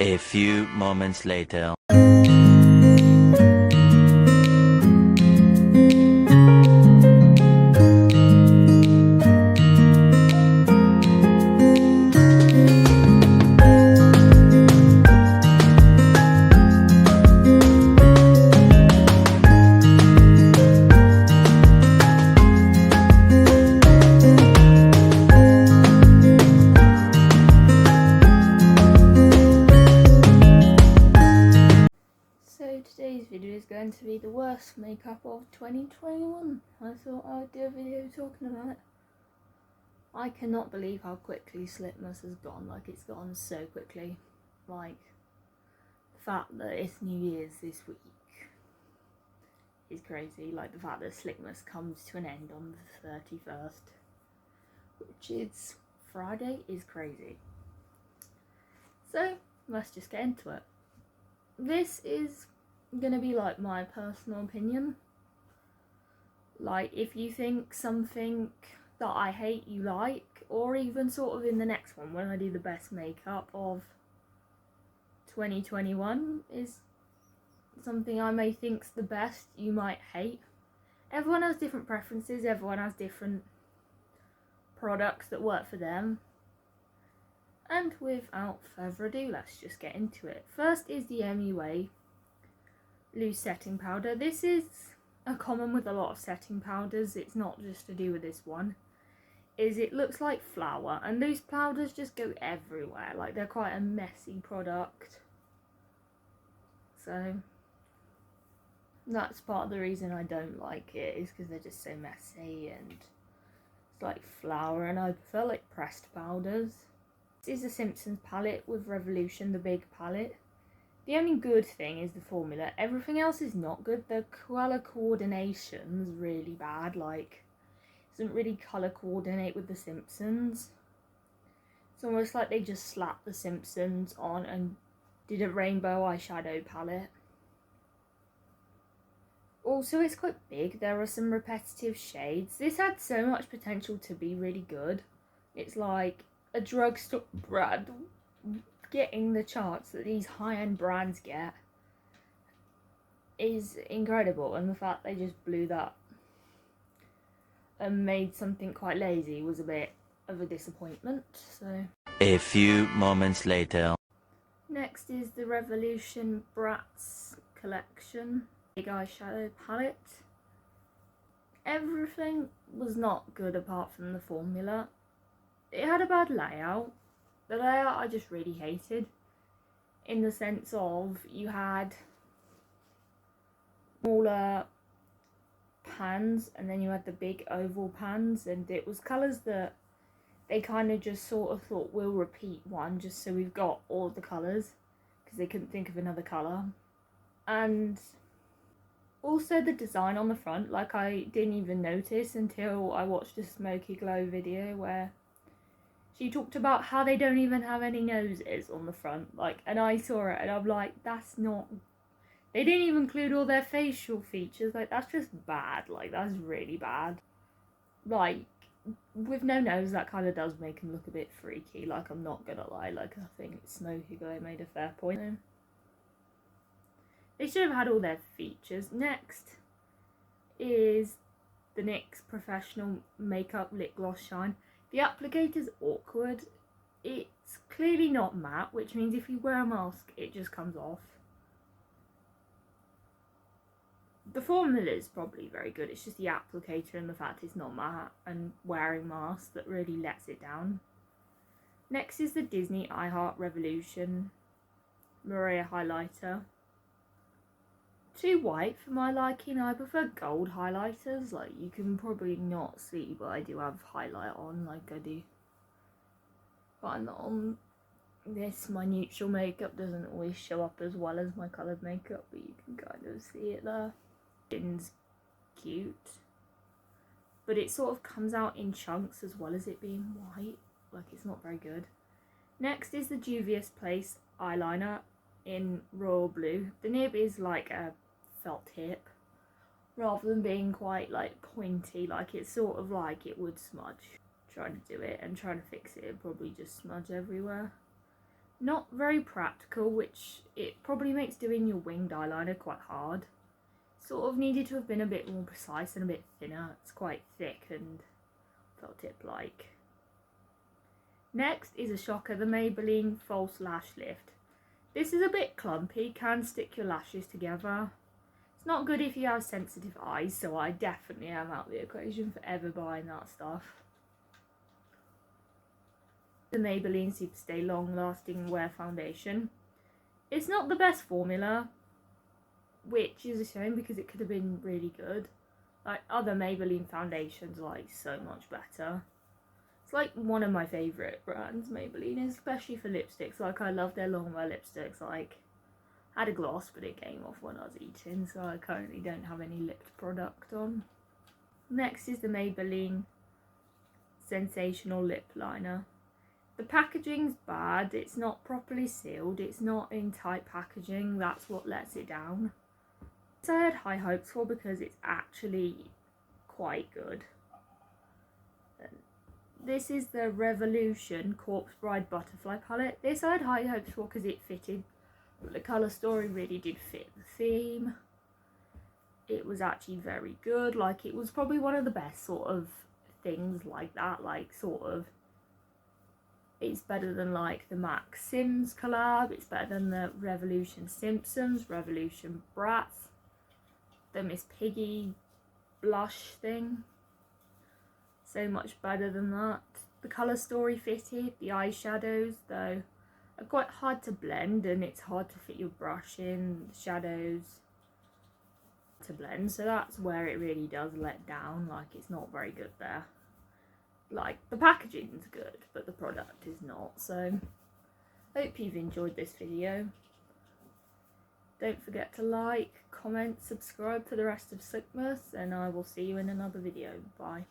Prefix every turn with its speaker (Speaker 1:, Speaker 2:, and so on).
Speaker 1: A few moments later.
Speaker 2: So today's video is going to be the worst makeup of 2021. I thought I would do a video talking about it. I cannot believe how quickly Slipmas has gone. Like, it's gone so quickly. Like, the fact that it's New Year's this week is crazy. Like, the fact that Slipmas comes to an end on the 31st, which is Friday, is crazy. So let's just get into it. This is gonna be like my personal opinion. Like, if you think something that I hate you like, or even sort of in the next one when I do the best makeup of 2021 is something I may think's the best, you might hate. Everyone has different preferences, everyone has different products that work for them. And without further ado, let's just get into it. First is the MUA loose setting powder. This is a common with a lot of setting powders, it's not just to do with this one, is it looks like flour, and loose powders just go everywhere. Like, they're quite a messy product. So that's part of the reason I don't like it, is because they're just so messy and it's like flour, and I prefer like pressed powders. This is the Simpsons palette with Revolution, the big palette. The only good thing is the formula. Everything else is not good. The colour coordination's really bad. Like, it doesn't really colour coordinate with the Simpsons. It's almost like they just slapped the Simpsons on and did a rainbow eyeshadow palette. Also, it's quite big. There are some repetitive shades. This had so much potential to be really good. It's like a drugstore brand getting the charts that these high-end brands get is incredible, and the fact they just blew that and made something quite lazy was a bit of a disappointment. So
Speaker 1: A few moments later.
Speaker 2: next is the Revolution Bratz collection big eyeshadow palette. Everything was not good apart from the formula. It had a bad layout. The layout I just really hated, in the sense of you had smaller pans and then you had the big oval pans, and it was colours that they kind of just sort of thought we'll repeat one just so we've got all the colours, because they couldn't think of another colour. And also the design on the front, like, I didn't even notice until I watched a Smoky Glow video where she talked about how they don't even have any noses on the front, like, and I saw it and I'm like, that's not, they didn't even include all their facial features. Like, that's just bad. Like, that's really bad. Like, with no nose, that kind of does make him look a bit freaky. Like, I'm not gonna lie. Like, I think Smoky Glow made a fair point. They should have had all their features. Next is the NYX Professional Makeup Lip Gloss Shine. The applicator's awkward. It's clearly not matte, which means if you wear a mask, it just comes off. The formula is probably very good. It's just the applicator and the fact it's not matte and wearing masks that really lets it down. Next is the Disney I Heart Revolution Maria highlighter. Too white for my liking. I prefer gold highlighters. Like, you can probably not see, but I do have highlight on, like I do. But on this, my neutral makeup doesn't always show up as well as my coloured makeup, but you can kind of see it there. It's cute, but it sort of comes out in chunks as well as it being white. Like, it's not very good. Next is the Juvia's Place eyeliner in royal blue. The nib is like a felt tip rather than being quite like pointy. Like, it's sort of like it would smudge. Trying to do it and trying to fix it, it'd probably just smudge everywhere. Not very practical, which it probably makes doing your winged eyeliner quite hard. Sort of needed to have been a bit more precise and a bit thinner. It's quite thick and felt tip-like. Next is a shocker, the Maybelline False Lash Lift. This is a bit clumpy, can stick your lashes together. It's not good if you have sensitive eyes, so I definitely am out of the equation for ever buying that stuff. The Maybelline Superstay Long Lasting Wear Foundation. It's not the best formula, which is a shame because it could have been really good. Like other Maybelline foundations, like so much better. It's like one of my favourite brands, Maybelline, especially for lipsticks. Like I love their long wear lipsticks. Like I had a gloss but it came off when I was eating, so I currently don't have any lipped product on. Next is the Maybelline Sensational Lip Liner. The packaging's bad, it's not properly sealed, it's not in tight packaging, that's what lets it down. So I had high hopes for because it's actually quite good. This is the Revolution Corpse Bride Butterfly palette. This I had high hopes for because it fitted, but the colour story really did fit the theme. It was actually very good, like it was probably one of the best sort of things like that, like sort of, it's better than like the Mac Sims collab, it's better than the Revolution Simpsons, Revolution Bratz, the Miss Piggy blush thing. So much better than that. The colour story fitted, the eyeshadows though are quite hard to blend and it's hard to fit your brush in, the shadows to blend, so that's where it really does let down, like it's not very good there. Like the packaging's good but the product is not, so hope you've enjoyed this video. Don't forget to like, comment, subscribe for the rest of Sigmas, and I will see you in another video. Bye.